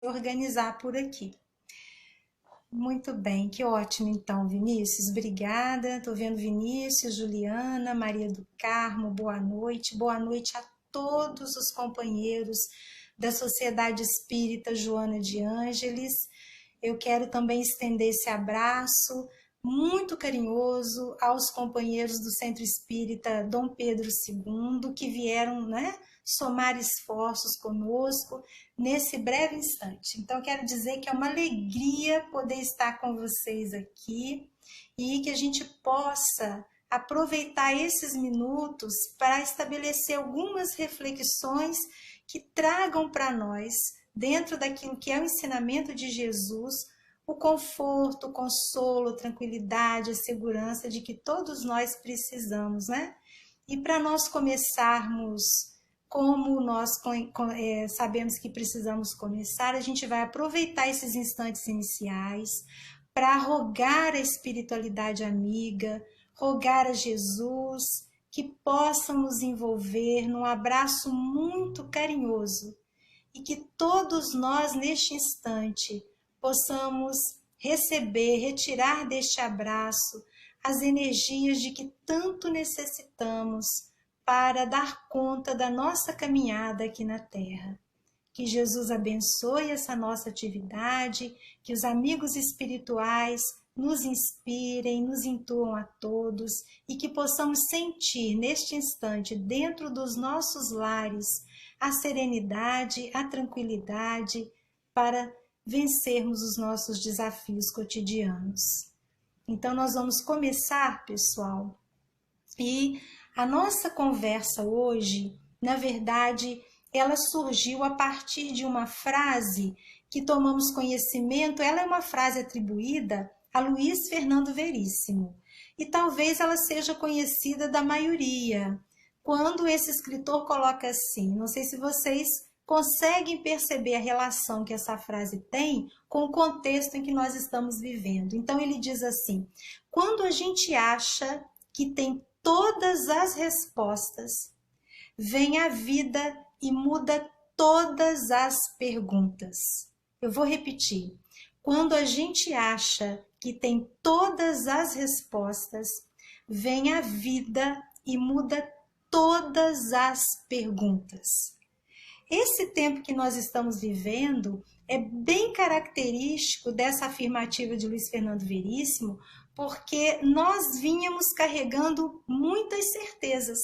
organizar por aqui. Muito bem, que ótimo então, Vinícius, obrigada. Estou vendo Vinícius, Juliana, Maria do Carmo, boa noite a todos os companheiros da Sociedade Espírita Joana de Ângeles. Eu quero também estender esse abraço muito carinhoso aos companheiros do Centro Espírita Dom Pedro II, que vieram, somar esforços conosco nesse breve instante. Então, quero dizer que é uma alegria poder estar com vocês aqui e que a gente possa aproveitar esses minutos para estabelecer algumas reflexões que tragam para nós, dentro daquilo que é o ensinamento de Jesus, o conforto, o consolo, a tranquilidade, a segurança de que todos nós precisamos, E para nós começarmos como nós sabemos que precisamos começar, a gente vai aproveitar esses instantes iniciais para rogar a espiritualidade amiga, rogar a Jesus que possa nos envolver num abraço muito carinhoso e que todos nós neste instante possamos retirar deste abraço as energias de que tanto necessitamos para dar conta da nossa caminhada aqui na Terra. Que Jesus abençoe essa nossa atividade, que os amigos espirituais nos inspirem, nos intuam a todos e que possamos sentir neste instante, dentro dos nossos lares, a serenidade, a tranquilidade para vencermos os nossos desafios cotidianos. Então, nós vamos começar, pessoal, e a nossa conversa hoje, na verdade, ela surgiu a partir de uma frase que tomamos conhecimento. Ela é uma frase atribuída a Luiz Fernando Veríssimo e talvez ela seja conhecida da maioria, quando esse escritor coloca assim, não sei se vocês conseguem perceber a relação que essa frase tem com o contexto em que nós estamos vivendo. Então ele diz assim: quando a gente acha que tem todas as respostas, vem a vida e muda todas as perguntas. Eu vou repetir. Quando a gente acha que tem todas as respostas, vem a vida e muda todas as perguntas. Esse tempo que nós estamos vivendo é bem característico dessa afirmativa de Luiz Fernando Veríssimo, porque nós vínhamos carregando muitas certezas,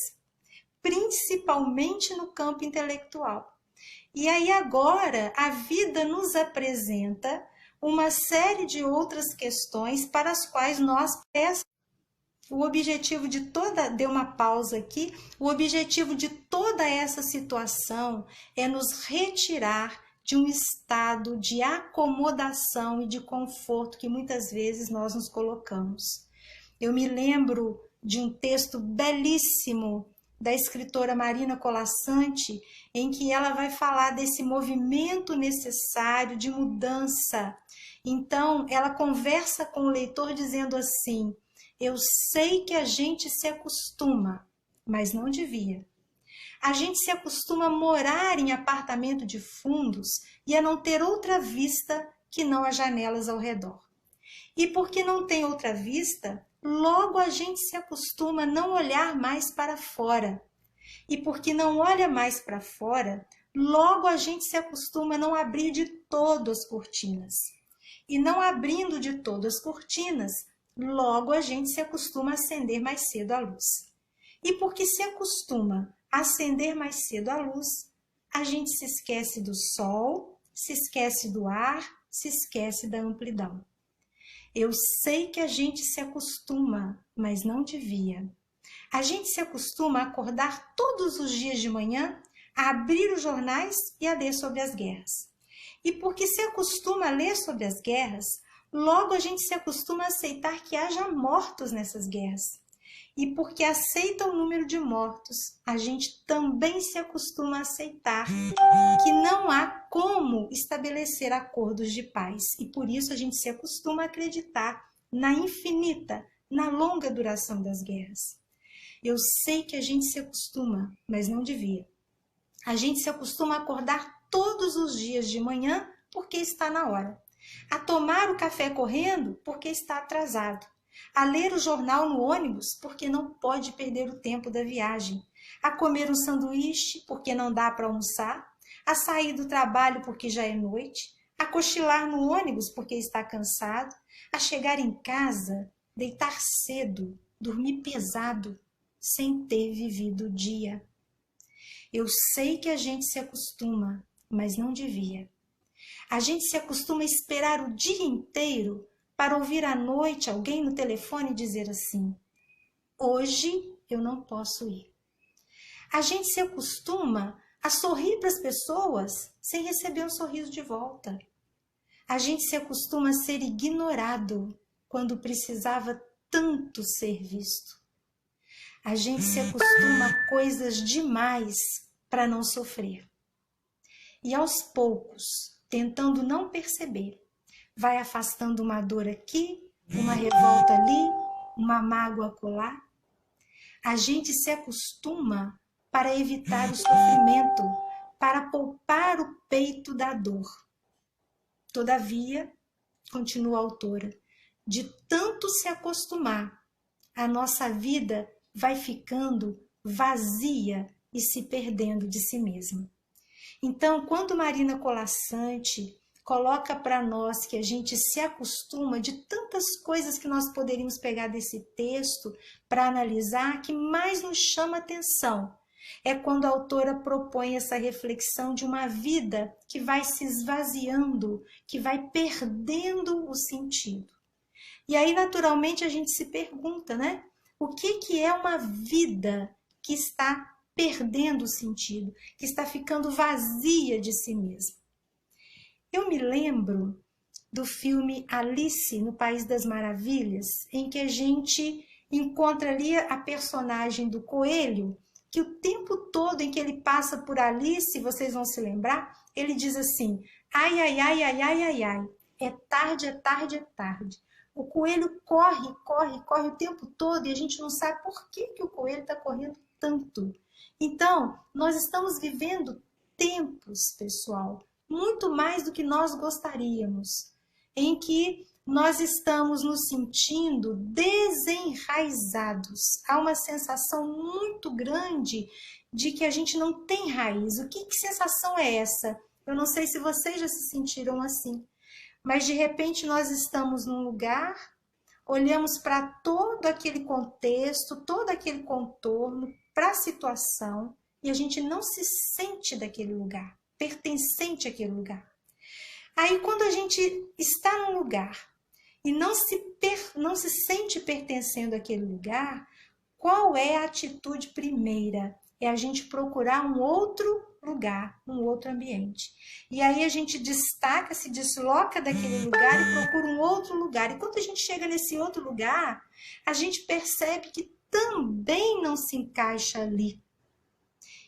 principalmente no campo intelectual. E aí agora a vida nos apresenta uma série de outras questões para as quais nós o objetivo de toda, deu uma pausa aqui, o objetivo de toda essa situação é nos retirar de um estado de acomodação e de conforto que muitas vezes nós nos colocamos. Eu me lembro de um texto belíssimo da escritora Marina Colasanti, em que ela vai falar desse movimento necessário de mudança. Então, ela conversa com o leitor dizendo assim: eu sei que a gente se acostuma, mas não devia. A gente se acostuma a morar em apartamento de fundos e a não ter outra vista que não as janelas ao redor. E porque não tem outra vista, logo a gente se acostuma a não olhar mais para fora. E porque não olha mais para fora, logo a gente se acostuma a não abrir de todo as cortinas. E não abrindo de todo as cortinas, logo a gente se acostuma a acender mais cedo a luz. E porque se acostuma a acender mais cedo a luz, a gente se esquece do sol, se esquece do ar, se esquece da amplidão. Eu sei que a gente se acostuma, mas não devia. A gente se acostuma a acordar todos os dias de manhã, a abrir os jornais e a ler sobre as guerras. E porque se acostuma a ler sobre as guerras, logo a gente se acostuma a aceitar que haja mortos nessas guerras. E porque aceita o número de mortos, a gente também se acostuma a aceitar que não há como estabelecer acordos de paz. E por isso a gente se acostuma a acreditar na infinita, na longa duração das guerras. Eu sei que a gente se acostuma, mas não devia. A gente se acostuma a acordar todos os dias de manhã porque está na hora, a tomar o café correndo porque está atrasado, a ler o jornal no ônibus porque não pode perder o tempo da viagem, a comer um sanduíche porque não dá para almoçar, a sair do trabalho porque já é noite, a cochilar no ônibus porque está cansado, a chegar em casa, deitar cedo, dormir pesado, sem ter vivido o dia. Eu sei que a gente se acostuma, mas não devia. A gente se acostuma a esperar o dia inteiro para ouvir à noite alguém no telefone dizer assim: hoje eu não posso ir. A gente se acostuma a sorrir para as pessoas sem receber um sorriso de volta. A gente se acostuma a ser ignorado quando precisava tanto ser visto. A gente se acostuma a coisas demais para não sofrer. E aos poucos, tentando não perceber, vai afastando uma dor aqui, uma revolta ali, uma mágoa acolá. A gente se acostuma para evitar o sofrimento, para poupar o peito da dor. Todavia, continua a autora, de tanto se acostumar, a nossa vida vai ficando vazia e se perdendo de si mesma. Então, quando Marina Colasanti coloca para nós que a gente se acostuma de tantas coisas que nós poderíamos pegar desse texto para analisar, que mais nos chama atenção é quando a autora propõe essa reflexão de uma vida que vai se esvaziando, que vai perdendo o sentido. E aí, naturalmente, a gente se pergunta, né? O que é uma vida que está perdendo o sentido, que está ficando vazia de si mesma? Eu me lembro do filme Alice no País das Maravilhas, em que a gente encontra ali a personagem do coelho, que o tempo todo em que ele passa por Alice, vocês vão se lembrar, ele diz assim: ai, ai, ai, ai, ai, ai, ai, é tarde, é tarde, é tarde. O coelho corre, corre, corre o tempo todo e a gente não sabe por que o coelho está correndo tanto. Então, nós estamos vivendo tempos, pessoal, muito mais do que nós gostaríamos, em que nós estamos nos sentindo desenraizados. Há uma sensação muito grande de que a gente não tem raiz. Que sensação é essa? Eu não sei se vocês já se sentiram assim, mas de repente nós estamos num lugar, olhamos para todo aquele contexto, todo aquele contorno, para a situação, e a gente não se sente daquele lugar, pertencente àquele lugar. Aí quando a gente está num lugar e não se sente pertencendo àquele lugar, qual é a atitude primeira? É a gente procurar um outro lugar, um outro ambiente. E aí a gente destaca, se desloca daquele lugar e procura um outro lugar. E quando a gente chega nesse outro lugar, a gente percebe que também não se encaixa ali.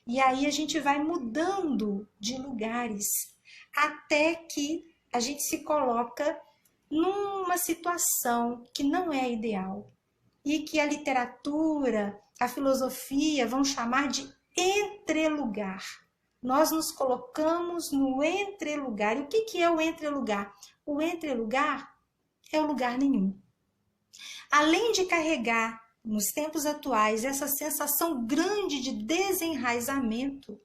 E aí a gente vai mudando de lugares, até que a gente se coloca numa situação que não é ideal e que a literatura, a filosofia vão chamar de entrelugar. Nós nos colocamos no entrelugar. E o que é o entrelugar? O entrelugar é o lugar nenhum. Além de carregar, nos tempos atuais, essa sensação grande de desenraizamento,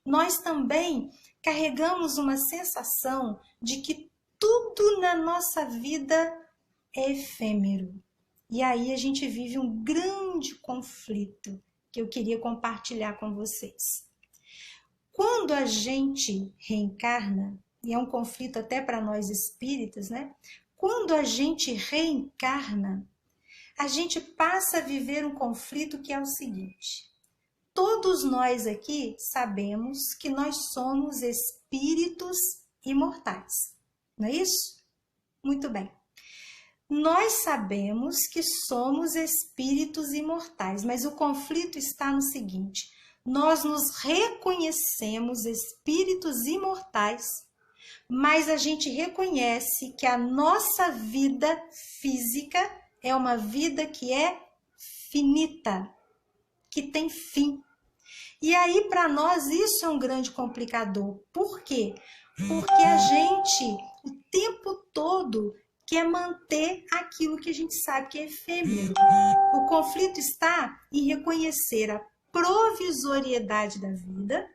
nós também carregamos uma sensação de que tudo na nossa vida é efêmero. E aí a gente vive um grande conflito que eu queria compartilhar com vocês. Quando a gente reencarna, e é um conflito até para nós espíritas, né? Quando a gente reencarna, a gente passa a viver um conflito que é o seguinte: todos nós aqui sabemos que nós somos espíritos imortais. Não é isso? Muito bem. Nós sabemos que somos espíritos imortais, mas o conflito está no seguinte: nós nos reconhecemos espíritos imortais, mas a gente reconhece que a nossa vida física é uma vida que é finita, que tem fim. E aí, para nós, isso é um grande complicador. Por quê? porque a gente, o tempo todo, quer manter aquilo que a gente sabe que é efêmero. O conflito está em reconhecer a provisoriedade da vida,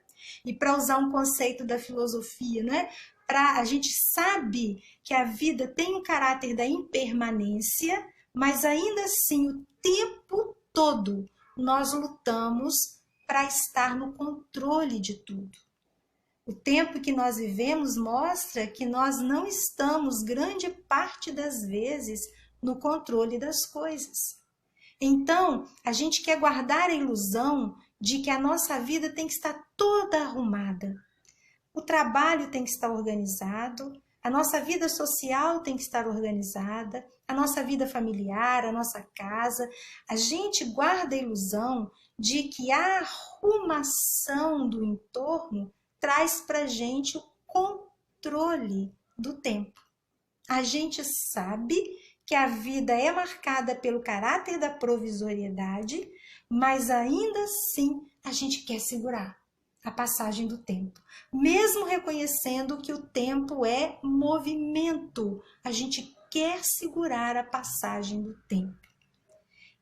e para usar um conceito da filosofia, né? A gente sabe que a vida tem um caráter da impermanência, mas ainda assim, o tempo todo, nós lutamos para estar no controle de tudo. O tempo que nós vivemos mostra que nós não estamos, grande parte das vezes, no controle das coisas. Então, a gente quer guardar a ilusão de que a nossa vida tem que estar toda arrumada. O trabalho tem que estar organizado, a nossa vida social tem que estar organizada, a nossa vida familiar, a nossa casa. A gente guarda a ilusão de que a arrumação do entorno traz para a gente o controle do tempo. A gente sabe que a vida é marcada pelo caráter da provisoriedade, mas ainda assim a gente quer segurar a passagem do tempo. Mesmo reconhecendo que o tempo é movimento, a gente quer segurar a passagem do tempo.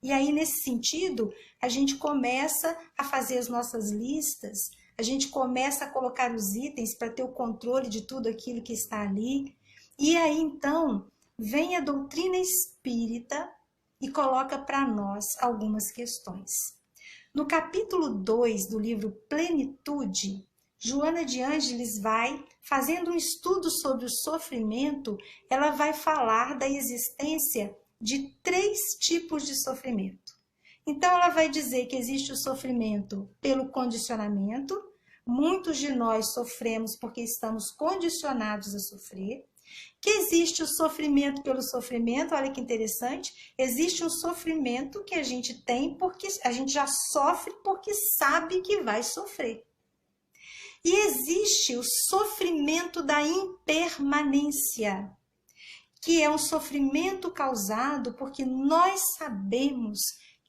E aí, nesse sentido, a gente começa a fazer as nossas listas, a gente começa a colocar os itens para ter o controle de tudo aquilo que está ali. E aí, então, vem a doutrina espírita e coloca para nós algumas questões. No capítulo 2 do livro Plenitude, Joana de Ângeles vai, fazendo um estudo sobre o sofrimento, ela vai falar da existência de 3 tipos de sofrimento. Então, ela vai dizer que existe o sofrimento pelo condicionamento. Muitos de nós sofremos porque estamos condicionados a sofrer. Que existe o sofrimento pelo sofrimento, olha que interessante, existe um sofrimento que a gente tem porque a gente já sofre porque sabe que vai sofrer. E existe o sofrimento da impermanência, que é um sofrimento causado porque nós sabemos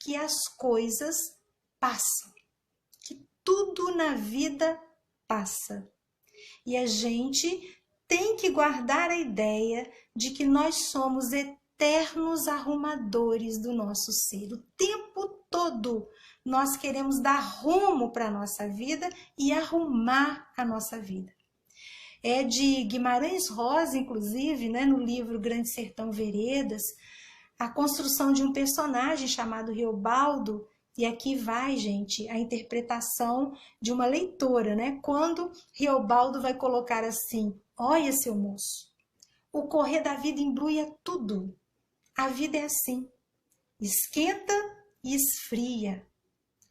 que as coisas passam, que tudo na vida passa. E a gente tem que guardar a ideia de que nós somos eternos arrumadores do nosso ser. O tempo todo nós queremos dar rumo para a nossa vida e arrumar a nossa vida. É de Guimarães Rosa, inclusive, né, no livro Grande Sertão Veredas, a construção de um personagem chamado Reobaldo. E aqui vai, gente, a interpretação de uma leitora, né? Quando Reobaldo vai colocar assim: olha, seu moço, o correr da vida embrulha tudo. A vida é assim, esquenta e esfria,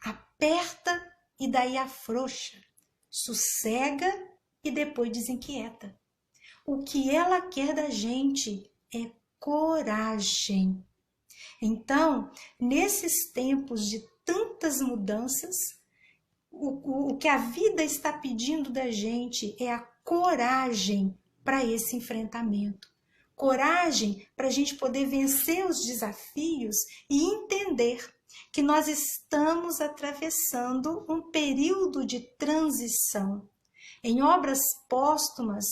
aperta e daí afrouxa, sossega e depois desinquieta. O que ela quer da gente é coragem. Então, nesses tempos de tantas mudanças, o que a vida está pedindo da gente é a coragem para esse enfrentamento. Coragem para a gente poder vencer os desafios e entender que nós estamos atravessando um período de transição. Em obras póstumas,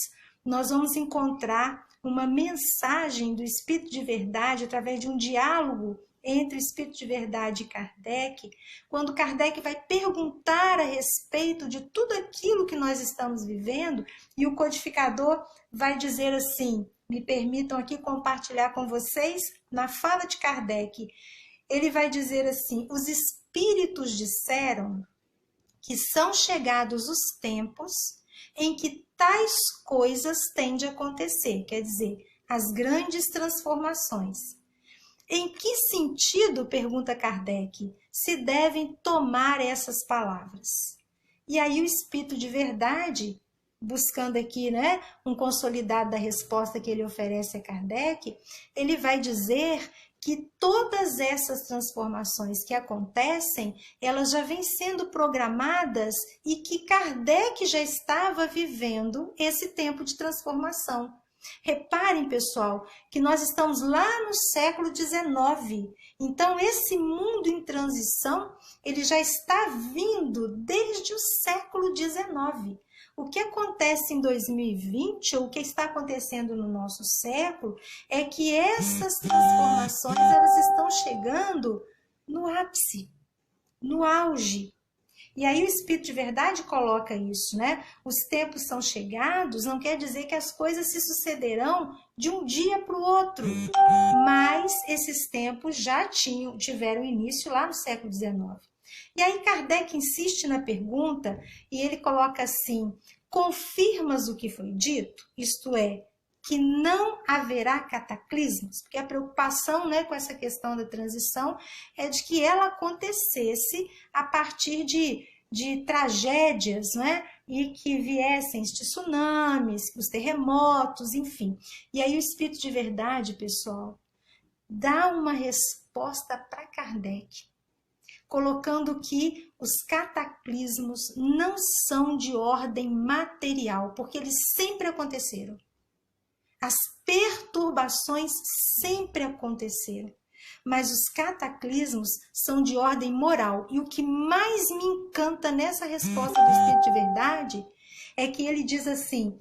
nós vamos encontrar uma mensagem do Espírito de Verdade através de um diálogo entre o Espírito de Verdade e Kardec, quando Kardec vai perguntar a respeito de tudo aquilo que nós estamos vivendo, e o codificador vai dizer assim, me permitam aqui compartilhar com vocês, na fala de Kardec, ele vai dizer assim: os espíritos disseram que são chegados os tempos em que tais coisas têm de acontecer, quer dizer, as grandes transformações. Em que sentido, pergunta Kardec, se devem tomar essas palavras? E aí o Espírito de Verdade, buscando aqui, né, um consolidado da resposta que ele oferece a Kardec, ele vai dizer que todas essas transformações que acontecem, elas já vêm sendo programadas e que Kardec já estava vivendo esse tempo de transformação. Reparem, pessoal, que nós estamos lá no século XIX. Então, esse mundo em transição, ele já está vindo desde o século XIX. O que acontece em 2020, ou o que está acontecendo no nosso século, é que essas transformações elas estão chegando no ápice, no auge. E aí o Espírito de Verdade coloca isso, né? Os tempos são chegados, não quer dizer que as coisas se sucederão de um dia para o outro, mas esses tempos já tiveram início lá no século XIX. E aí Kardec insiste na pergunta e ele coloca assim: confirmas o que foi dito? Isto é, que não haverá cataclismos, porque a preocupação, né, com essa questão da transição é de que ela acontecesse a partir de tragédias, né, e que viessem os tsunamis, os terremotos, enfim. E aí o Espírito de Verdade, pessoal, dá uma resposta para Kardec, colocando que os cataclismos não são de ordem material, porque eles sempre aconteceram. As perturbações sempre aconteceram, mas os cataclismos são de ordem moral. E o que mais me encanta nessa resposta do Espírito de Verdade é que ele diz assim: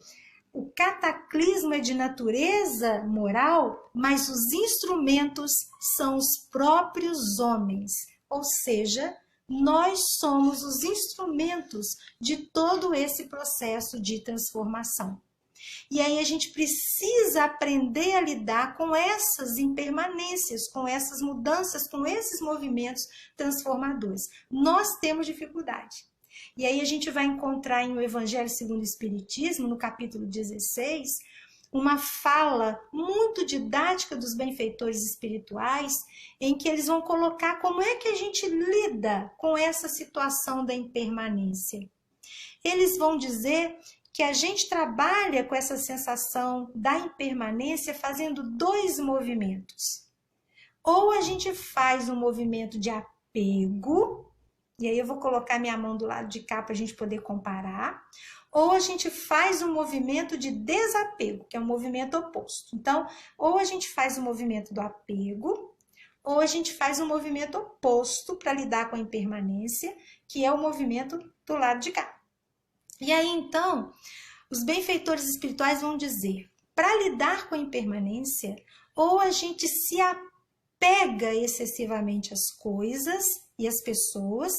o cataclismo é de natureza moral, mas os instrumentos são os próprios homens. Ou seja, nós somos os instrumentos de todo esse processo de transformação. E aí a gente precisa aprender a lidar com essas impermanências, com essas mudanças, com esses movimentos transformadores. Nós temos dificuldade. E aí a gente vai encontrar em O Evangelho segundo o Espiritismo, no capítulo 16, uma fala muito didática dos benfeitores espirituais, em que eles vão colocar como é que a gente lida com essa situação da impermanência. Eles vão dizer que a gente trabalha com essa sensação da impermanência fazendo dois movimentos. Ou a gente faz um movimento de apego, e aí eu vou colocar minha mão do lado de cá para a gente poder comparar, ou a gente faz um movimento de desapego, que é um movimento oposto. Então, ou a gente faz o movimento do apego, ou a gente faz um movimento oposto para lidar com a impermanência, que é o movimento do lado de cá. E aí, então, os benfeitores espirituais vão dizer, para lidar com a impermanência, ou a gente se apega excessivamente às coisas e às pessoas,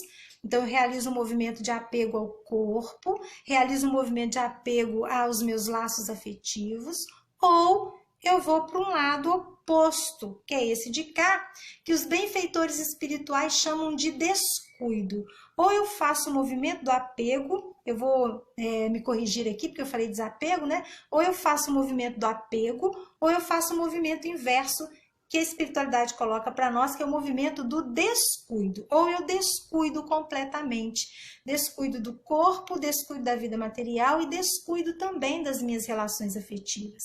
então eu realizo um movimento de apego ao corpo, realizo um movimento de apego aos meus laços afetivos, ou eu vou para um lado oposto, que é esse de cá, que os benfeitores espirituais chamam de descuido. Ou eu faço o movimento do apego, eu vou me corrigir aqui, porque eu falei desapego, né? Ou eu faço o movimento do apego, ou eu faço o movimento inverso, que a espiritualidade coloca para nós, que é o movimento do descuido. Ou eu descuido completamente. Descuido do corpo, descuido da vida material e descuido também das minhas relações afetivas.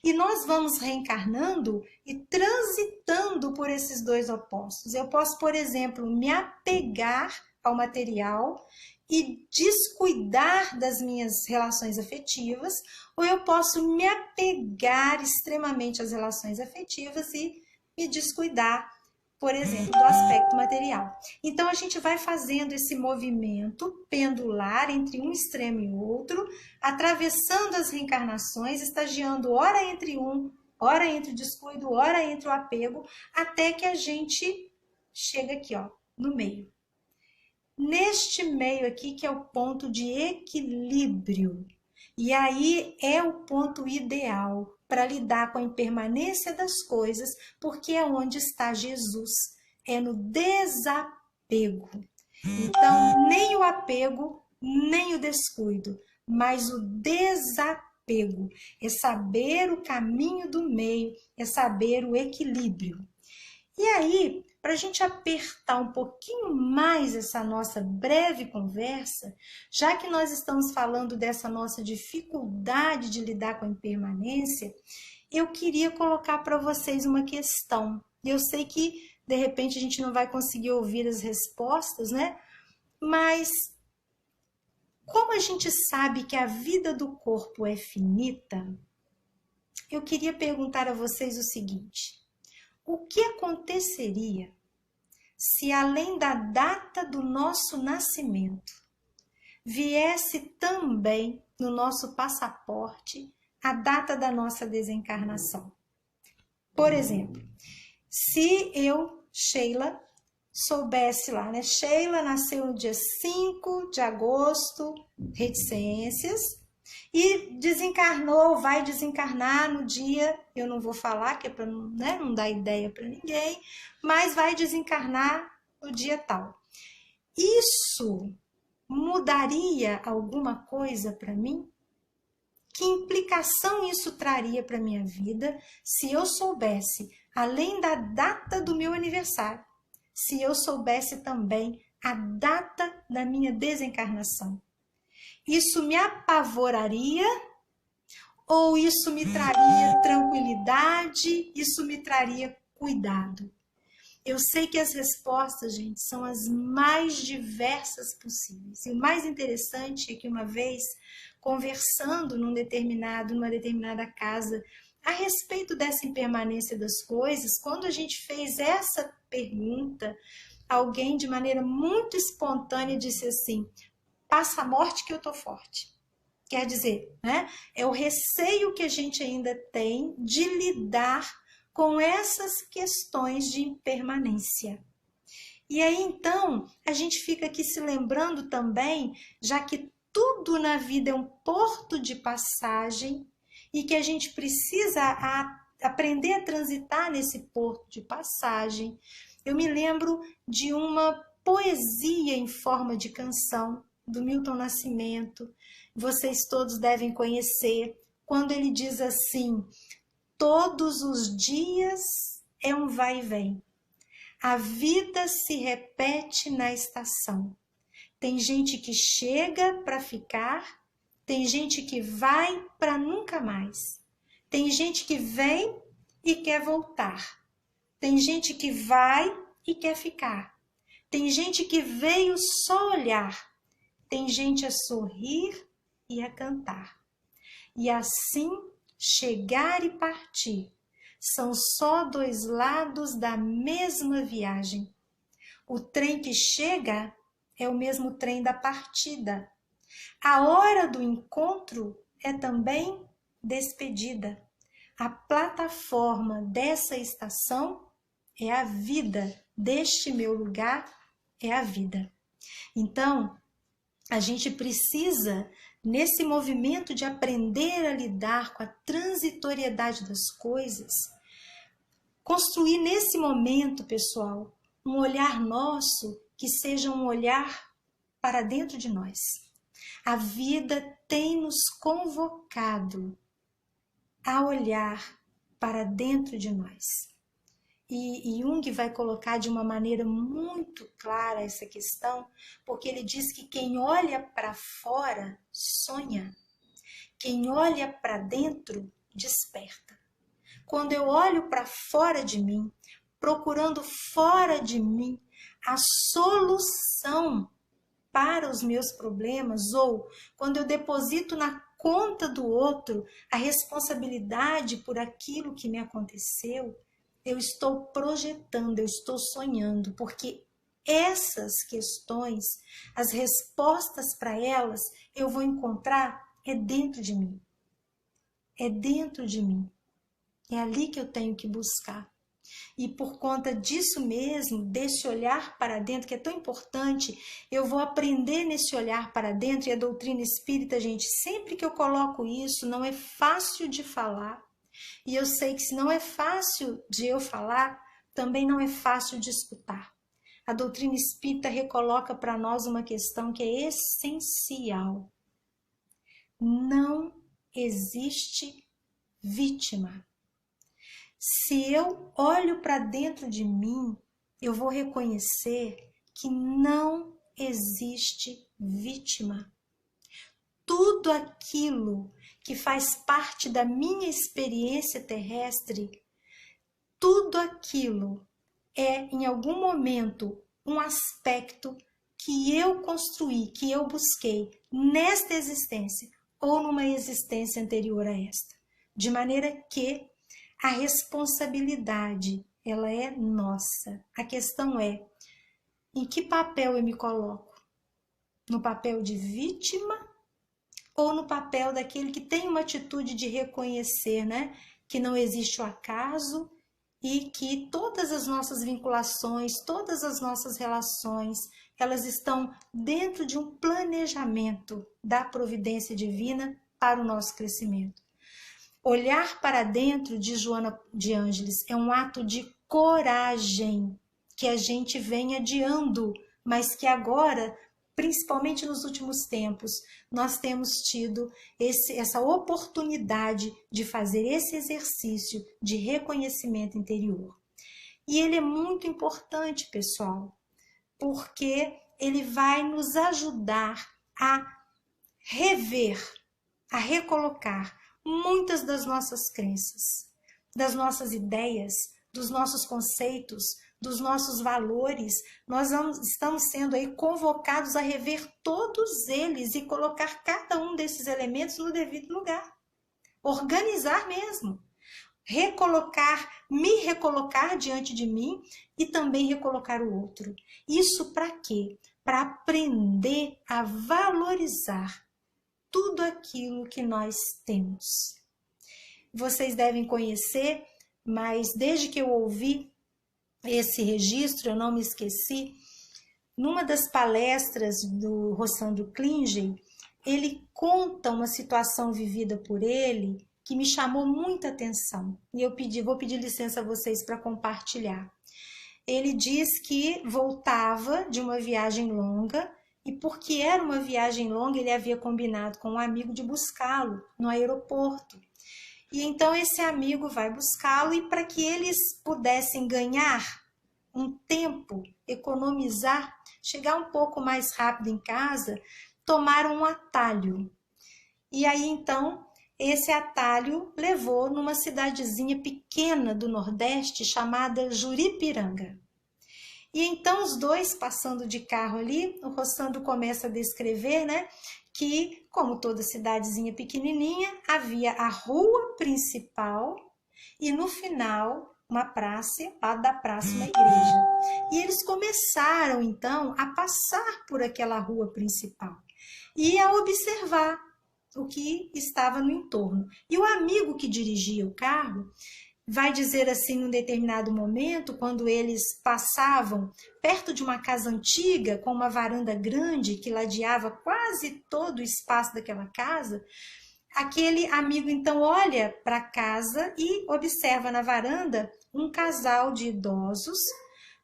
E nós vamos reencarnando e transitando por esses dois opostos. Eu posso, por exemplo, me apegar ao material e descuidar das minhas relações afetivas, ou eu posso me apegar extremamente às relações afetivas e me descuidar, por exemplo, do aspecto material. Então, a gente vai fazendo esse movimento pendular entre um extremo e outro, atravessando as reencarnações, estagiando ora entre um, ora entre o descuido, ora entre o apego, até que a gente chega aqui, ó, no meio. Neste meio aqui que é o ponto de equilíbrio. E aí é o ponto ideal para lidar com a impermanência das coisas, porque é onde está Jesus, é no desapego. Então, nem o apego, nem o descuido, mas o desapego. É saber o caminho do meio, é saber o equilíbrio. E aí, para a gente apertar um pouquinho mais essa nossa breve conversa, já que nós estamos falando dessa nossa dificuldade de lidar com a impermanência, eu queria colocar para vocês uma questão. Eu sei que, de repente, a gente não vai conseguir ouvir as respostas, né? Mas, como a gente sabe que a vida do corpo é finita, eu queria perguntar a vocês o seguinte: o que aconteceria se, além da data do nosso nascimento, viesse também no nosso passaporte a data da nossa desencarnação. Por exemplo, se eu, Sheila, soubesse lá, né? Sheila nasceu no dia 5 de agosto, reticências, e desencarnou, vai desencarnar no dia, eu não vou falar, que é para não dar ideia para ninguém, mas vai desencarnar no dia tal. Isso mudaria alguma coisa para mim? Que implicação isso traria para a minha vida se eu soubesse, além da data do meu aniversário, se eu soubesse também a data da minha desencarnação? Isso me apavoraria ou isso me traria tranquilidade, isso me traria cuidado? Eu sei que as respostas, gente, são as mais diversas possíveis. E o mais interessante é que uma vez, conversando numa determinada casa, a respeito dessa impermanência das coisas, quando a gente fez essa pergunta, alguém de maneira muito espontânea disse assim: passa a morte que eu tô forte. Quer dizer, né? É o receio que a gente ainda tem de lidar com essas questões de impermanência. E aí, então, a gente fica aqui se lembrando também, já que tudo na vida é um porto de passagem e que a gente precisa aprender a transitar nesse porto de passagem. Eu me lembro de uma poesia em forma de canção do Milton Nascimento, vocês todos devem conhecer, quando ele diz assim: todos os dias é um vai e vem, a vida se repete na estação. Tem gente que chega para ficar, tem gente que vai para nunca mais, tem gente que vem e quer voltar, tem gente que vai e quer ficar, tem gente que veio só olhar, tem gente a sorrir e a cantar. E assim, chegar e partir são só dois lados da mesma viagem. O trem que chega é o mesmo trem da partida. A hora do encontro é também despedida. A plataforma dessa estação é a vida, deste meu lugar é a vida. Então, a gente precisa, nesse movimento de aprender a lidar com a transitoriedade das coisas, construir nesse momento, pessoal, um olhar nosso que seja um olhar para dentro de nós. A vida tem nos convocado a olhar para dentro de nós. E Jung vai colocar de uma maneira muito clara essa questão, porque ele diz que quem olha para fora sonha, quem olha para dentro desperta. Quando eu olho para fora de mim, procurando fora de mim a solução para os meus problemas, ou quando eu deposito na conta do outro a responsabilidade por aquilo que me aconteceu, eu estou projetando, eu estou sonhando, porque essas questões, as respostas para elas, eu vou encontrar dentro de mim. É dentro de mim. É ali que eu tenho que buscar. E por conta disso mesmo, desse olhar para dentro, que é tão importante, eu vou aprender nesse olhar para dentro. E a doutrina espírita, gente, sempre que eu coloco isso, não é fácil de falar. E eu sei que se não é fácil de eu falar, também não é fácil de escutar. A doutrina espírita recoloca para nós uma questão que é essencial. Não existe vítima. Se eu olho para dentro de mim, eu vou reconhecer que não existe vítima. Tudo aquilo que faz parte da minha experiência terrestre, tudo aquilo é, em algum momento, um aspecto que eu construí, que eu busquei nesta existência ou numa existência anterior a esta. De maneira que a responsabilidade, ela é nossa. A questão é, em que papel eu me coloco? No papel de vítima ou no papel daquele que tem uma atitude de reconhecer, né, que não existe o acaso e que todas as nossas vinculações, todas as nossas relações, elas estão dentro de um planejamento da providência divina para o nosso crescimento. Olhar para dentro, de Joana de Ângeles, é um ato de coragem que a gente vem adiando, mas que agora, principalmente nos últimos tempos, nós temos tido essa oportunidade de fazer esse exercício de reconhecimento interior. E ele é muito importante, pessoal, porque ele vai nos ajudar a rever, a recolocar muitas das nossas crenças, das nossas ideias, dos nossos conceitos, dos nossos valores. Nós estamos sendo aí convocados a rever todos eles e colocar cada um desses elementos no devido lugar. Organizar mesmo. Me recolocar diante de mim e também recolocar o outro. Isso para quê? Para aprender a valorizar tudo aquilo que nós temos. Vocês devem conhecer, mas desde que eu ouvi esse registro, eu não me esqueci, numa das palestras do Rossandro Klingen, ele conta uma situação vivida por ele que me chamou muita atenção. E vou pedir licença a vocês para compartilhar. Ele diz que voltava de uma viagem longa, e porque era uma viagem longa, ele havia combinado com um amigo de buscá-lo no aeroporto. E então esse amigo vai buscá-lo e para que eles pudessem ganhar um tempo, economizar, chegar um pouco mais rápido em casa, tomaram um atalho. E aí então esse atalho levou numa cidadezinha pequena do Nordeste chamada Juripiranga. E então os dois passando de carro ali, o Rossandro começa a descrever, né, que como toda cidadezinha pequenininha, havia a rua principal e no final uma praça, ao lado da praça uma igreja. E eles começaram então a passar por aquela rua principal e a observar o que estava no entorno. E o amigo que dirigia o carro vai dizer assim, num determinado momento, quando eles passavam perto de uma casa antiga, com uma varanda grande que ladeava quase todo o espaço daquela casa, aquele amigo então olha para a casa e observa na varanda um casal de idosos,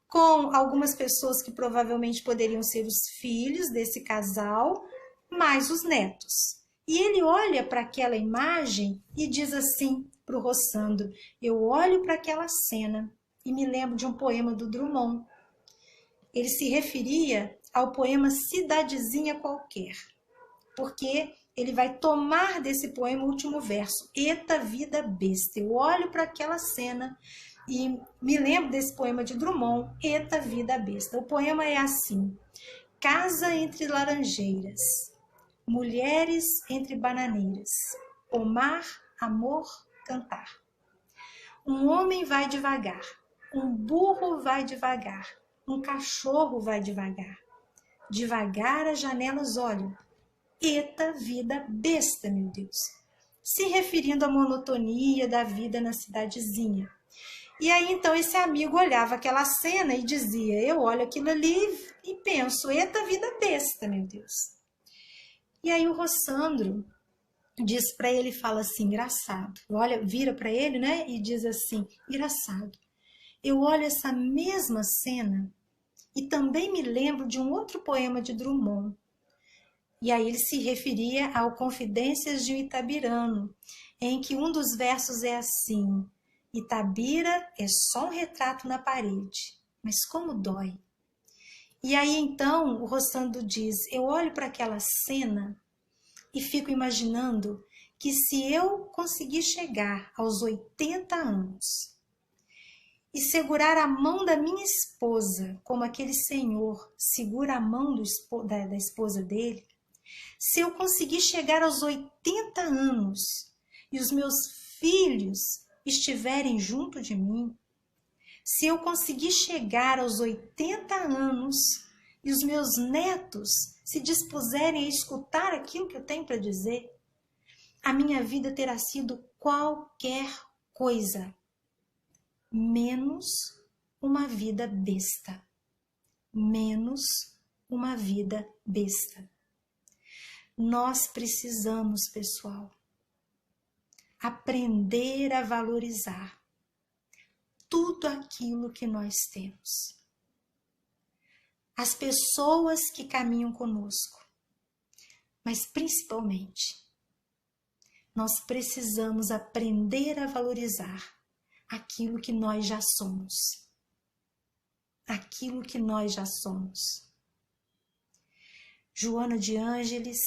com algumas pessoas que provavelmente poderiam ser os filhos desse casal, mais os netos. E ele olha para aquela imagem e diz assim para o Rossandro: eu olho para aquela cena e me lembro de um poema do Drummond. Ele se referia ao poema Cidadezinha Qualquer, porque ele vai tomar desse poema o último verso: Eta vida besta. Eu olho para aquela cena e me lembro desse poema de Drummond, Eta vida besta. O poema é assim: casa entre laranjeiras, mulheres entre bananeiras, pomar, amor, cantar. Um homem vai devagar, um burro vai devagar, um cachorro vai devagar. Devagar as janelas olham. Eta vida besta, meu Deus. Se referindo à monotonia da vida na cidadezinha. E aí então esse amigo olhava aquela cena e dizia: eu olho aquilo ali e penso, eta vida besta, meu Deus. E aí o Rossandro diz para ele, fala assim, engraçado. Olha, vira para ele, né, e diz assim, engraçado. Eu olho essa mesma cena e também me lembro de um outro poema de Drummond. E aí ele se referia ao Confidências de um Itabirano, em que um dos versos é assim: Itabira é só um retrato na parede, mas como dói. E aí então o Rossandro diz, eu olho para aquela cena e fico imaginando que se eu conseguir chegar aos 80 anos e segurar a mão da minha esposa, como aquele senhor segura a mão da esposa dele, se eu conseguir chegar aos 80 anos e os meus filhos estiverem junto de mim, se eu conseguir chegar aos 80 anos e os meus netos se dispuserem a escutar aquilo que eu tenho para dizer, a minha vida terá sido qualquer coisa, menos uma vida besta. Menos uma vida besta. Nós precisamos, pessoal, aprender a valorizar tudo aquilo que nós temos. As pessoas que caminham conosco, mas principalmente, nós precisamos aprender a valorizar aquilo que nós já somos. Aquilo que nós já somos. Joana de Ângeles,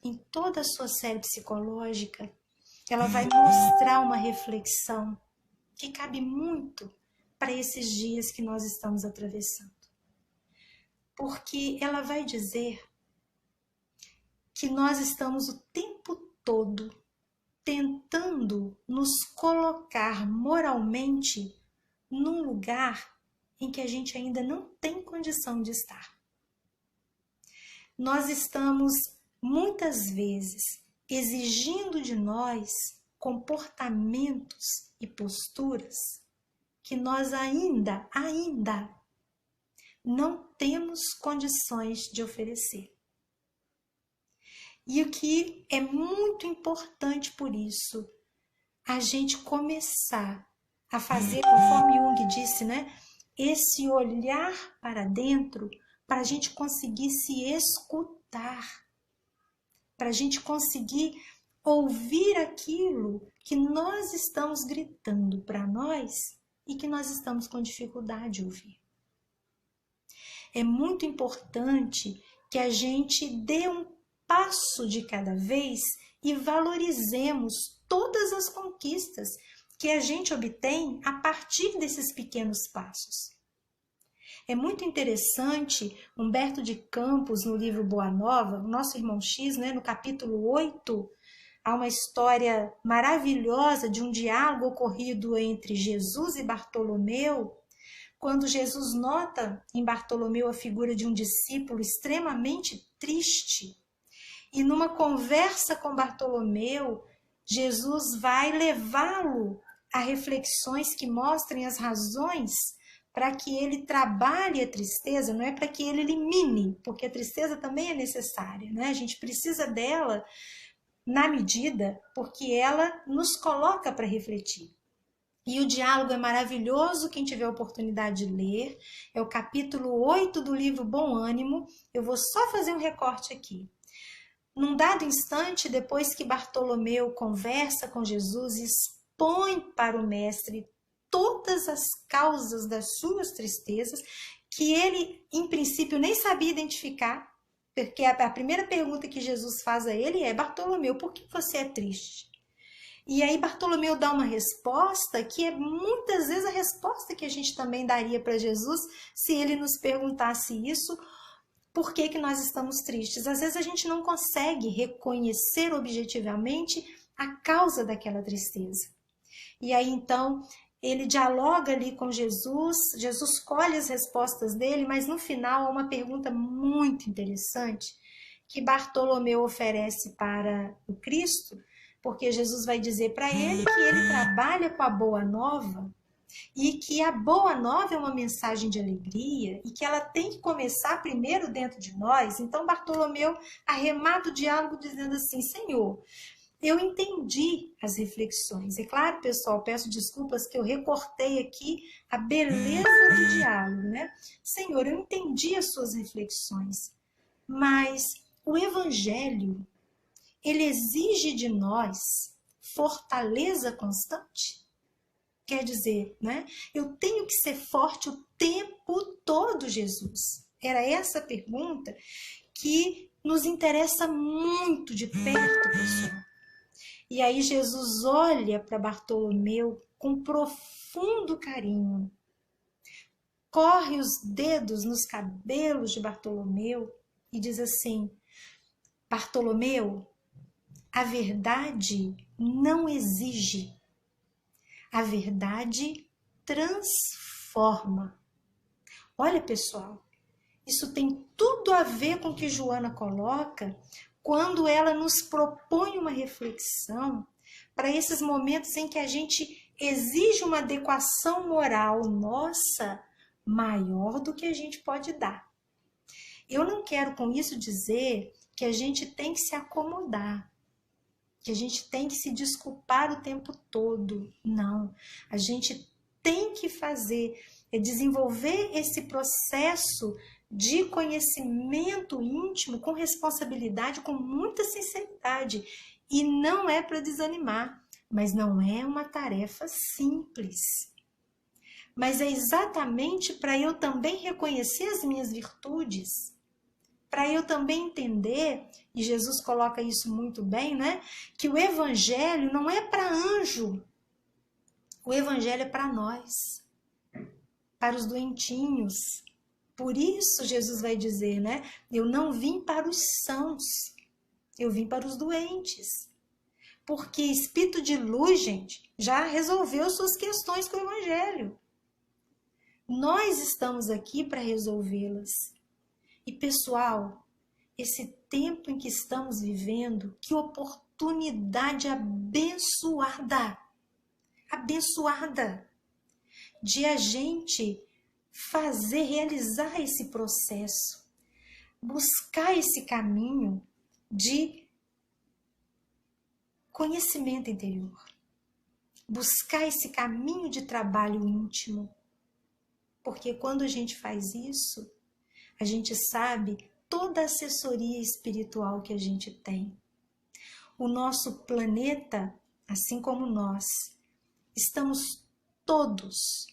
em toda a sua série psicológica, ela vai mostrar uma reflexão que cabe muito para esses dias que nós estamos atravessando. Porque ela vai dizer que nós estamos o tempo todo tentando nos colocar moralmente num lugar em que a gente ainda não tem condição de estar. Nós estamos, muitas vezes, exigindo de nós comportamentos e posturas que nós ainda não temos condições de oferecer. E o que é muito importante por isso, a gente começar a fazer, conforme Jung disse, né? Esse olhar para dentro, para a gente conseguir se escutar, para a gente conseguir ouvir aquilo que nós estamos gritando para nós e que nós estamos com dificuldade de ouvir. É muito importante que a gente dê um passo de cada vez e valorizemos todas as conquistas que a gente obtém a partir desses pequenos passos. É muito interessante, Humberto de Campos, no livro Boa Nova, o nosso irmão X, né, no capítulo 8, há uma história maravilhosa de um diálogo ocorrido entre Jesus e Bartolomeu, quando Jesus nota em Bartolomeu a figura de um discípulo extremamente triste. E numa conversa com Bartolomeu, Jesus vai levá-lo a reflexões que mostrem as razões para que ele trabalhe a tristeza, não é para que ele elimine, porque a tristeza também é necessária, né? A gente precisa dela na medida, porque ela nos coloca para refletir. E o diálogo é maravilhoso, quem tiver a oportunidade de ler, é o capítulo 8 do livro Bom Ânimo, eu vou só fazer um recorte aqui. Num dado instante, depois que Bartolomeu conversa com Jesus e expõe para o mestre todas as causas das suas tristezas, que ele, em princípio, nem sabia identificar, porque a primeira pergunta que Jesus faz a ele é: Bartolomeu, por que você é triste? E aí Bartolomeu dá uma resposta que é muitas vezes a resposta que a gente também daria para Jesus se ele nos perguntasse isso. Por que que nós estamos tristes? Às vezes a gente não consegue reconhecer objetivamente a causa daquela tristeza. E aí então ele dialoga ali com Jesus, Jesus colhe as respostas dele, mas no final há uma pergunta muito interessante que Bartolomeu oferece para o Cristo, porque Jesus vai dizer para ele que ele trabalha com a boa nova e que a boa nova é uma mensagem de alegria e que ela tem que começar primeiro dentro de nós. Então Bartolomeu arremata o diálogo dizendo assim: Senhor, eu entendi as reflexões. É claro, pessoal, peço desculpas que eu recortei aqui a beleza do diálogo, né? Senhor, eu entendi as suas reflexões, mas o Evangelho, ele exige de nós fortaleza constante. Quer dizer, né? Eu tenho que ser forte o tempo todo, Jesus. Era essa pergunta que nos interessa muito de perto, pessoal. E aí Jesus olha para Bartolomeu com profundo carinho, corre os dedos nos cabelos de Bartolomeu e diz assim: Bartolomeu, a verdade não exige, a verdade transforma. Olha, pessoal, Isso tem tudo a ver com o que Joana coloca quando ela nos propõe uma reflexão para esses momentos em que a gente exige uma adequação moral nossa maior do que a gente pode dar. Eu não quero com isso dizer que a gente tem que se acomodar, que a gente tem que se desculpar o tempo todo. Não, a gente tem que fazer, desenvolver esse processo de conhecimento íntimo com responsabilidade, com muita sinceridade. E não é para desanimar, mas não é uma tarefa simples. Mas é exatamente para eu também reconhecer as minhas virtudes, para eu também entender, e Jesus coloca isso muito bem, né? Que o evangelho não é para anjo, o evangelho é para nós, para os doentinhos. Por isso Jesus vai dizer, né? Eu não vim para os sãos, eu vim para os doentes. Porque espírito de luz, gente, já resolveu suas questões com o evangelho. Nós estamos aqui para resolvê-las. E pessoal, esse tempo em que estamos vivendo, que oportunidade abençoada, de a gente fazer, realizar esse processo, buscar esse caminho de conhecimento interior, buscar esse caminho de trabalho íntimo, porque quando a gente faz isso, a gente sabe toda a assessoria espiritual que a gente tem. O nosso planeta, assim como nós, estamos todos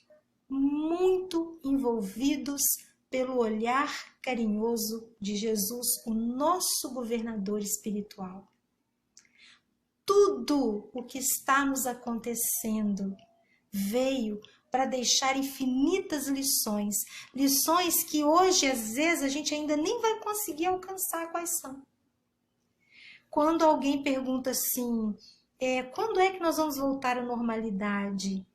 muito envolvidos pelo olhar carinhoso de Jesus, o nosso governador espiritual. Tudo o que está nos acontecendo veio para deixar infinitas lições, lições que hoje, às vezes, a gente ainda nem vai conseguir alcançar quais são. Quando alguém pergunta assim, quando é que nós vamos voltar à normalidade?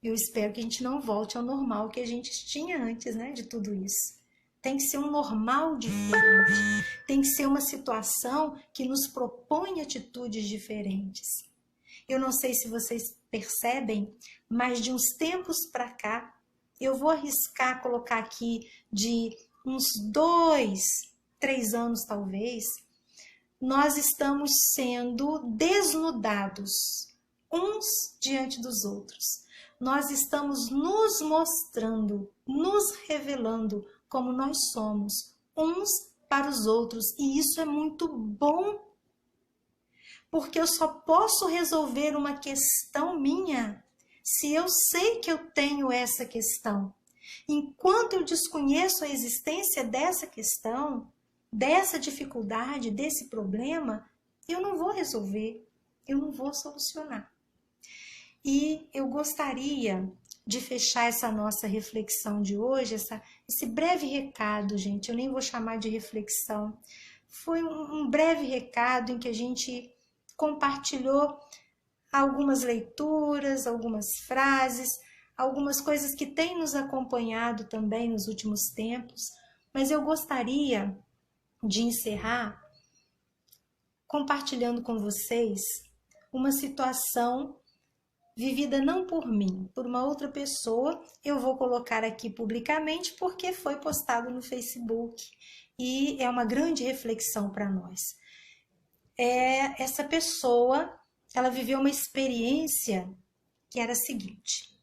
Eu espero que a gente não volte ao normal que a gente tinha antes, né, de tudo isso. Tem que ser um normal diferente, tem que ser uma situação que nos propõe atitudes diferentes. Eu não sei se vocês percebem, mas de uns tempos para cá, eu vou arriscar colocar aqui de uns 2, 3 anos talvez, nós estamos sendo desnudados uns diante dos outros. Nós estamos nos mostrando, nos revelando como nós somos, uns para os outros. E isso é muito bom, porque eu só posso resolver uma questão minha se eu sei que eu tenho essa questão. Enquanto eu desconheço a existência dessa questão, dessa dificuldade, desse problema, eu não vou resolver, eu não vou solucionar. E eu gostaria de fechar essa nossa reflexão de hoje, esse breve recado, gente, eu nem vou chamar de reflexão, foi um breve recado em que a gente compartilhou algumas leituras, algumas frases, algumas coisas que têm nos acompanhado também nos últimos tempos, mas eu gostaria de encerrar compartilhando com vocês uma situação vivida não por mim, por uma outra pessoa. Eu vou colocar aqui publicamente porque foi postado no Facebook e é uma grande reflexão para nós. Essa pessoa, ela viveu uma experiência que era a seguinte: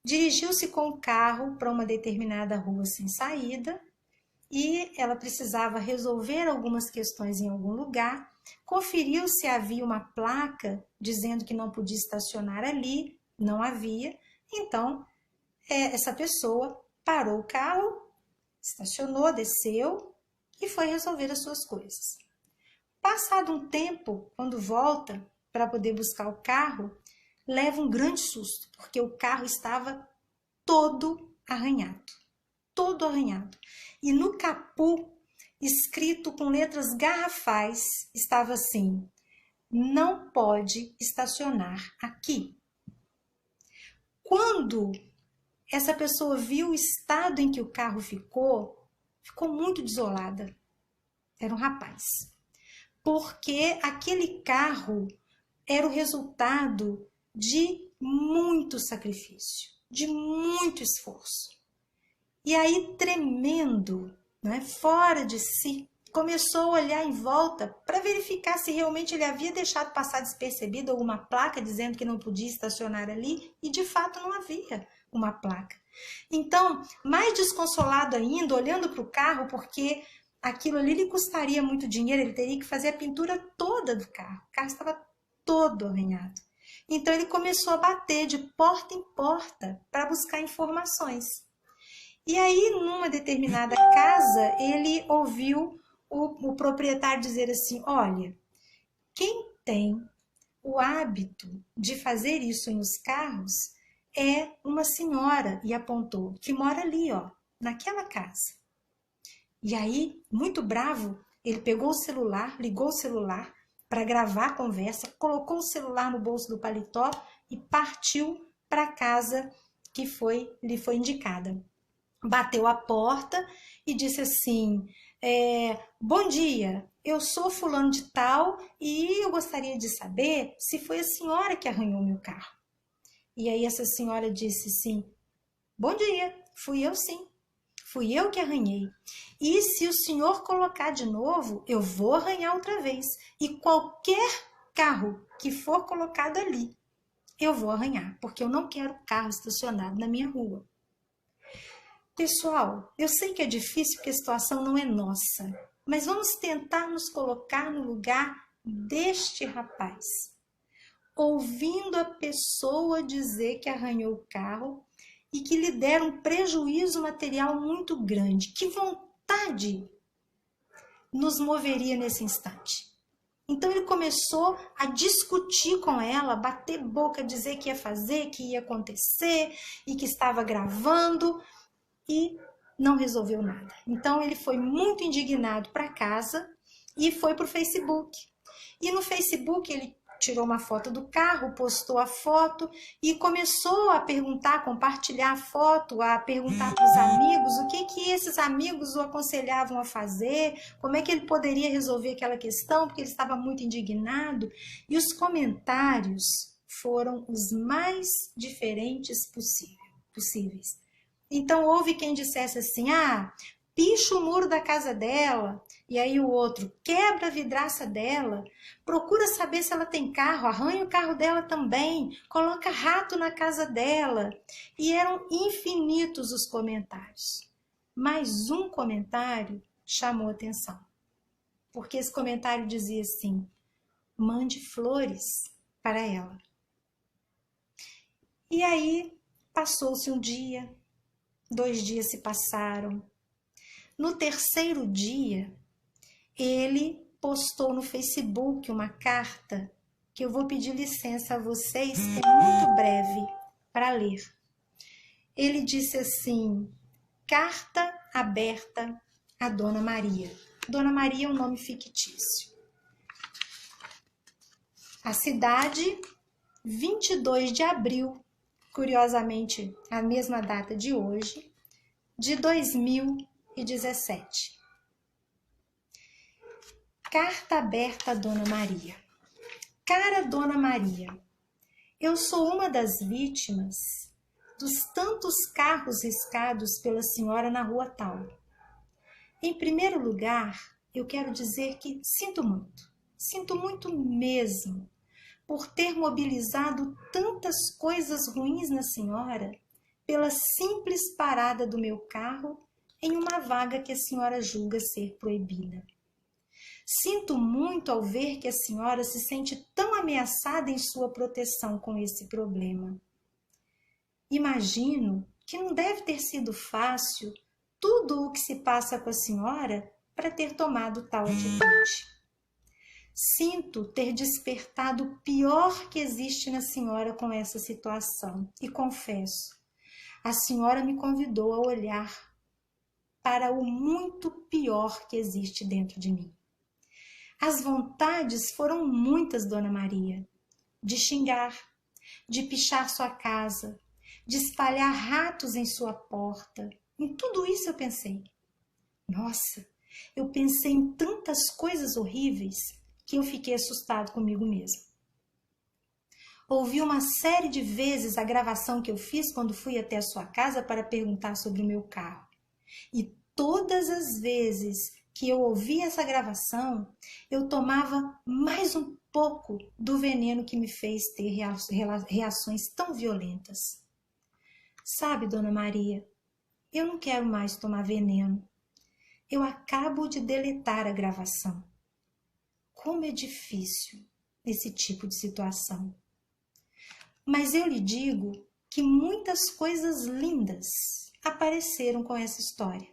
dirigiu-se com o carro para uma determinada rua sem saída e ela precisava resolver algumas questões em algum lugar. Conferiu se havia uma placa dizendo que não podia estacionar ali, não havia. Então, essa pessoa parou o carro, estacionou, desceu e foi resolver as suas coisas. Passado um tempo, quando volta para poder buscar o carro, leva um grande susto, porque o carro estava todo arranhado. Todo arranhado. E no capô, escrito com letras garrafais, estava assim: não pode estacionar aqui. Quando essa pessoa viu o estado em que o carro ficou muito desolada. Era um rapaz. Porque aquele carro era o resultado de muito sacrifício, de muito esforço. E aí, tremendo, né, fora de si, começou a olhar em volta para verificar se realmente ele havia deixado passar despercebido alguma placa dizendo que não podia estacionar ali, e de fato não havia uma placa. Então, mais desconsolado ainda, olhando para o carro, porque aquilo ali lhe custaria muito dinheiro, ele teria que fazer a pintura toda do carro. O carro estava todo arranhado. Então, ele começou a bater de porta em porta para buscar informações. E aí, numa determinada casa, ele ouviu o proprietário dizer assim: olha, quem tem o hábito de fazer isso nos carros é uma senhora, e apontou, que mora ali, ó, naquela casa. E aí, muito bravo, ele pegou o celular, ligou o celular para gravar a conversa, colocou o celular no bolso do paletó e partiu para a casa que lhe foi indicada. Bateu a porta e disse assim: bom dia, eu sou fulano de tal e eu gostaria de saber se foi a senhora que arranhou meu carro. E aí essa senhora disse assim: bom dia, fui eu sim, fui eu que arranhei. E se o senhor colocar de novo, eu vou arranhar outra vez. E qualquer carro que for colocado ali, eu vou arranhar, porque eu não quero carro estacionado na minha rua. Pessoal, eu sei que é difícil porque a situação não é nossa, mas vamos tentar nos colocar no lugar deste rapaz. Ouvindo a pessoa dizer que arranhou o carro e que lhe deram um prejuízo material muito grande. Que vontade nos moveria nesse instante? Então ele começou a discutir com ela, bater boca, dizer que ia fazer, que ia acontecer e que estava gravando. E não resolveu nada. Então ele foi muito indignado para casa e foi para o Facebook. E no Facebook ele tirou uma foto do carro, postou a foto e começou a perguntar, a compartilhar a foto, a perguntar para os amigos o que esses amigos o aconselhavam a fazer, como é que ele poderia resolver aquela questão, porque ele estava muito indignado. E os comentários foram os mais diferentes possíveis. Então, houve quem dissesse assim: picha o muro da casa dela. E aí o outro: quebra a vidraça dela. Procura saber se ela tem carro, arranha o carro dela também. Coloca rato na casa dela. E eram infinitos os comentários. Mas um comentário chamou atenção. Porque esse comentário dizia assim: mande flores para ela. E aí, passou-se um dia. 2 dias se passaram. No 3º dia, ele postou no Facebook uma carta que eu vou pedir licença a vocês, é muito breve, para ler. Ele disse assim: carta aberta a Dona Maria. Dona Maria é um nome fictício. A cidade, 22 de abril, curiosamente, a mesma data de hoje, de 2017. Carta aberta a Dona Maria. Cara Dona Maria, eu sou uma das vítimas dos tantos carros riscados pela senhora na rua tal. Em primeiro lugar, eu quero dizer que sinto muito mesmo, por ter mobilizado tantas coisas ruins na senhora pela simples parada do meu carro em uma vaga que a senhora julga ser proibida. Sinto muito ao ver que a senhora se sente tão ameaçada em sua proteção com esse problema. Imagino que não deve ter sido fácil tudo o que se passa com a senhora para ter tomado tal atitude. Sinto ter despertado o pior que existe na senhora com essa situação e confesso, a senhora me convidou a olhar para o muito pior que existe dentro de mim. As vontades foram muitas, Dona Maria, de xingar, de pichar sua casa, de espalhar ratos em sua porta. Em tudo isso eu pensei. Nossa, eu pensei em tantas coisas horríveis que eu fiquei assustado comigo mesmo. Ouvi uma série de vezes a gravação que eu fiz quando fui até a sua casa para perguntar sobre o meu carro. E todas as vezes que eu ouvi essa gravação, eu tomava mais um pouco do veneno que me fez ter reações tão violentas. Sabe, Dona Maria, eu não quero mais tomar veneno. Eu acabo de deletar a gravação. Como é difícil esse tipo de situação. Mas eu lhe digo que muitas coisas lindas apareceram com essa história.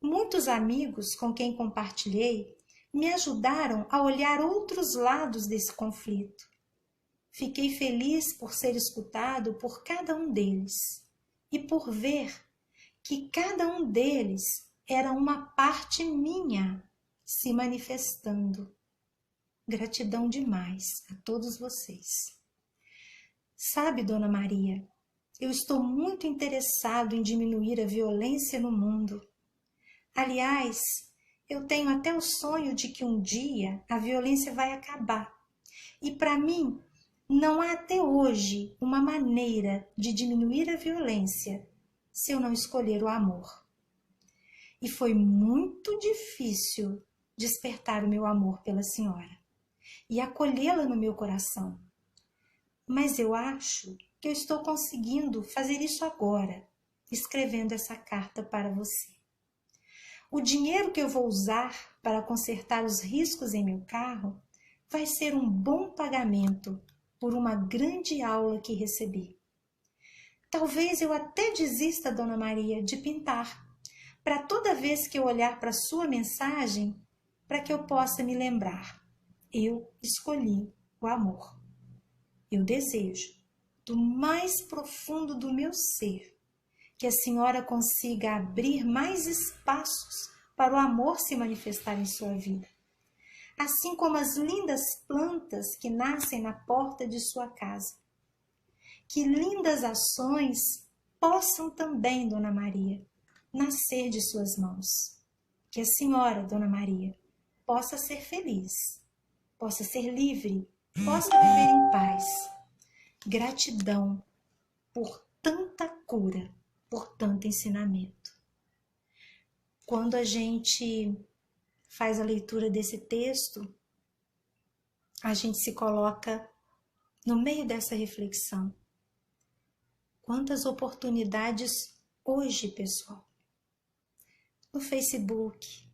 Muitos amigos com quem compartilhei me ajudaram a olhar outros lados desse conflito. Fiquei feliz por ser escutado por cada um deles e por ver que cada um deles era uma parte minha se manifestando. Gratidão demais a todos vocês. Sabe, Dona Maria, eu estou muito interessado em diminuir a violência no mundo. Aliás, eu tenho até o sonho de que um dia a violência vai acabar. E para mim, não há até hoje uma maneira de diminuir a violência se eu não escolher o amor. E foi muito difícil despertar o meu amor pela senhora e acolhê-la no meu coração. Mas eu acho que eu estou conseguindo fazer isso agora, escrevendo essa carta para você. O dinheiro que eu vou usar para consertar os riscos em meu carro vai ser um bom pagamento por uma grande aula que recebi. Talvez eu até desista, Dona Maria, de pintar, para toda vez que eu olhar para sua mensagem, para que eu possa me lembrar. Eu escolhi o amor. Eu desejo, do mais profundo do meu ser, que a senhora consiga abrir mais espaços para o amor se manifestar em sua vida. Assim como as lindas plantas que nascem na porta de sua casa. Que lindas ações possam também, Dona Maria, nascer de suas mãos. Que a senhora, Dona Maria, possa ser feliz, possa ser livre, possa viver em paz. Gratidão por tanta cura, por tanto ensinamento. Quando a gente faz a leitura desse texto, a gente se coloca no meio dessa reflexão. Quantas oportunidades hoje, pessoal, no Facebook,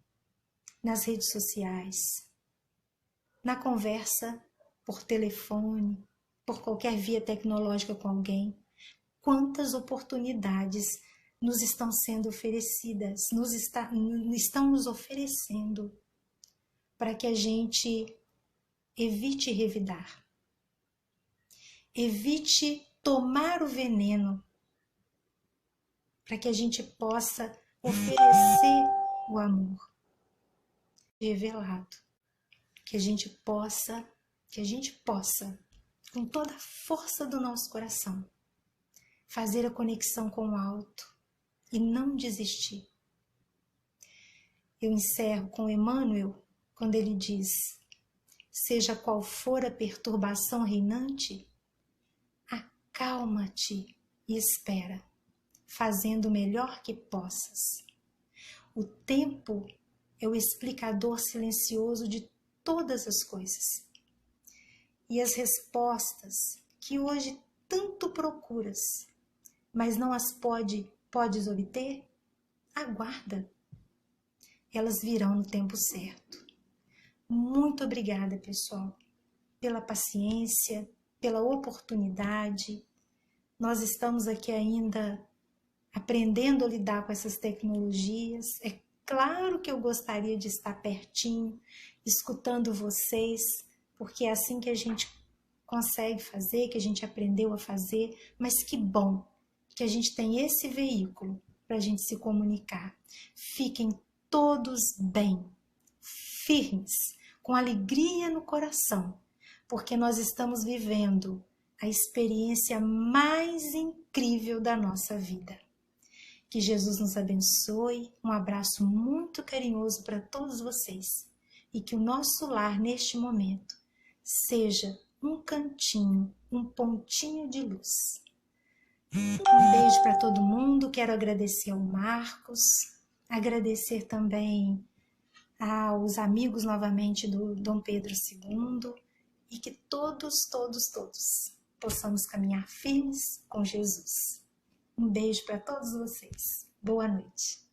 nas redes sociais, na conversa por telefone, por qualquer via tecnológica com alguém, quantas oportunidades nos estão sendo oferecidas, estão nos oferecendo para que a gente evite revidar, evite tomar o veneno, para que a gente possa oferecer o amor revelado, que a gente possa, com toda a força do nosso coração, fazer a conexão com o alto e não desistir. Eu encerro com Emmanuel, quando ele diz: seja qual for a perturbação reinante, acalma-te e espera, fazendo o melhor que possas. O tempo é o explicador silencioso de todas as coisas. E as respostas que hoje tanto procuras, mas não as podes obter, aguarda. Elas virão no tempo certo. Muito obrigada, pessoal, pela paciência, pela oportunidade. Nós estamos aqui ainda aprendendo a lidar com essas tecnologias. É claro que eu gostaria de estar pertinho, escutando vocês, porque é assim que a gente consegue fazer, que a gente aprendeu a fazer, mas que bom que a gente tem esse veículo para a gente se comunicar. Fiquem todos bem, firmes, com alegria no coração, porque nós estamos vivendo a experiência mais incrível da nossa vida. Que Jesus nos abençoe, um abraço muito carinhoso para todos vocês e que o nosso lar neste momento seja um cantinho, um pontinho de luz. Um beijo para todo mundo, quero agradecer ao Marcos, agradecer também aos amigos novamente do Dom Pedro II e que todos possamos caminhar firmes com Jesus. Um beijo para todos vocês. Boa noite.